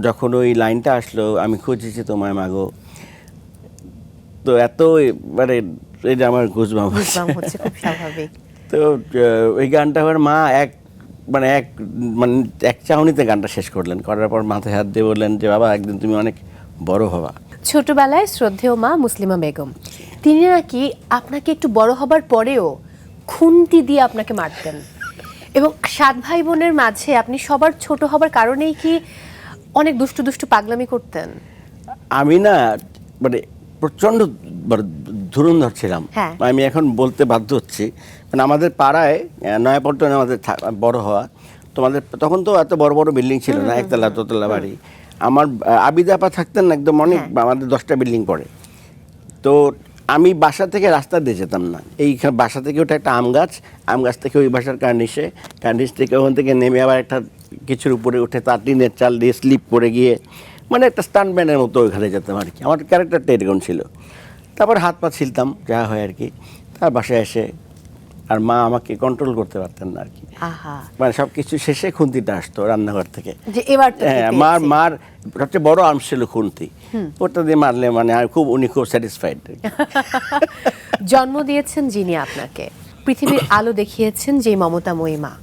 যখন ওই লাইনটা আসলো, আমি খুঁজেছি তোমায় মাগো, তো এত মানে এই যে আমার গুজবাম্প হচ্ছে, খুব স্বাভাবিক। তো ওই গানটা আমার মা মানে এক চাহনিতে গানটা শেষ করলেন, করার পর মাথায় হাত দিয়ে বললেন যে বাবা একদিন তুমি অনেক বড় হবা। ছোটবেলায় শ্রদ্ধেয় মা মুসলিমা বেগম, তিনি নাকি আপনাকে একটু বড় হবার পরেও খুন্তি দিয়ে আপনাকে মারতেন, এবং 7 ভাই বোনের মাঝে আপনি সবার ছোট হবার কারণেই কি অনেক দুষ্টু দুষ্টু পাগলামি করতেন? আমি না মানে প্রচণ্ড ধুরন্ধর ছিলাম। হ্যাঁ। আমি এখন বলতে বাধ্য হচ্ছি, মানে আমাদের পাড়ায় নয়াপল্টনে আমাদের বড় হওয়া, তোমাদের তখন তো এত বড় বড় বিল্ডিং ছিল না, একতলা দোতলা বাড়ি। আমার আবিদাপা থাকতেন একদম অনেক, আমাদের 10টা বিল্ডিং পড়ে। তো আমি বাসা থেকে রাস্তা দিয়ে যেতাম না, এইখানে বাসা থেকে ওটা একটা আম গাছ থেকে ওই বাসার কার্নিশ থেকে ওখান থেকে নেমে আবার একটা কিছুর উপরে উঠে তার টিনের চাল দিয়ে স্লিপ করে গিয়ে মানে একটা স্টান্টম্যানের মতো ওইখানে যেতাম আর কি। আমার ক্যারেক্টারটা এরকম ছিল। তারপর হাত পা ছিলতাম যা হয় আর কি। তার বাসায় এসে আর মা আমাকে কন্ট্রোল করতে পারতেন না আর কি। মানে সব কিছু শেষে খুন্তিটা আসতো রান্নাঘর থেকে, যে এবার তো হ্যাঁ, মার সবচেয়ে বড় আর্মস ছিল খুন্তি, ওটা দিয়ে মারলে মানে উনি খুব স্যাটিসফাইড। জন্ম দিয়েছেন যিনি আপনাকে, পৃথিবীর আলো দেখিয়েছেন যে মমতাময়ী মা,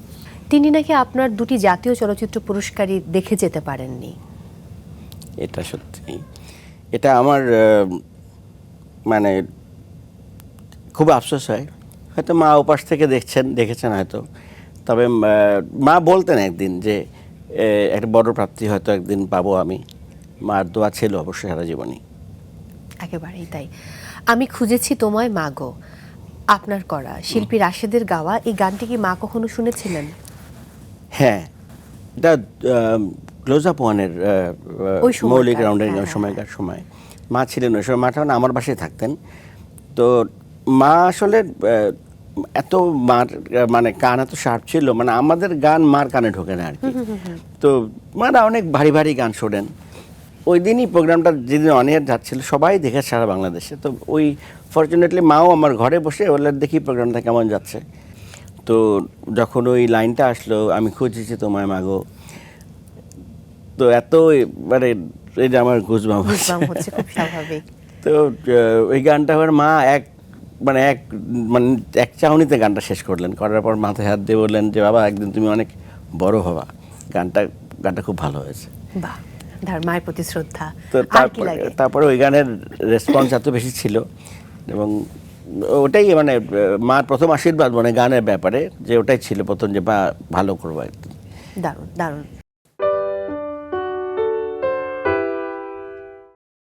তিনি নাকি আপনার 2টি জাতীয় চলচ্চিত্র পুরস্কারই দেখে যেতে পারেননি। এটা সত্যি, এটা আমার মানে খুব আফসোস হয়। হয়তো মা ওপাশ থেকে দেখেছেন হয়তো, তবে মা বলতেন একদিন যে একটা বড় প্রাপ্তি হয়তো একদিন পাবো আমি। মার দোয়া ছিল অবশ্যই সারা জীবনই। একেবারেই তাই। আমি খুঁজেছি তোমায় মাগো, আপনার করা, শিল্পী রাশেদের গাওয়া এই গানটি কি মা কখনো শুনেছিলেন? হ্যাঁ, এটা ক্লোজ আপ ওয়ানের মৌলিক রাউন্ডের সময়কার সময় মা ছিলেন ওই সময়। মাটা আমার বাসায় থাকতেন। তো মা আসলে এত মার মানে কান এত শার্প ছিল, মানে আমাদের গান মার কানে ঢোকে না আর কি। তো মারা অনেক ভারী ভারী গান শোনেন। ওই দিনই প্রোগ্রামটা যেদিন অন এয়ার যাচ্ছিল সবাই দেখে সারা বাংলাদেশে। তো ওই ফর্চুনেটলি মাও আমার ঘরে বসে বললেন দেখি প্রোগ্রামটা কেমন যাচ্ছে। তো যখন ওই লাইনটা আসলো, আমি খুঁজেছি তোমায় মাগো, তো এত মানে এই যে আমার গুজবাম্প হচ্ছে, খুব স্বাভাবিক। তো ওই গানটা আমার মা মানে এক চাহনিতে গানটা শেষ করলেন, করার পর মাথায় হাত দিয়ে বললেন যে বাবা একদিন তুমি অনেক বড় হবা। গানটা খুব ভালো হয়েছে। বাহ, মায়ের প্রতি শ্রদ্ধা। তো তারপরে ওই গানের রেসপন্স এত বেশি ছিল, এবং ওটাই মানে মার প্রথম আশীর্বাদ মানে গানের ব্যাপারে, যে ওটাই ছিল প্রথম যে ভালো করবো একদিন। দারুণ দারুণ।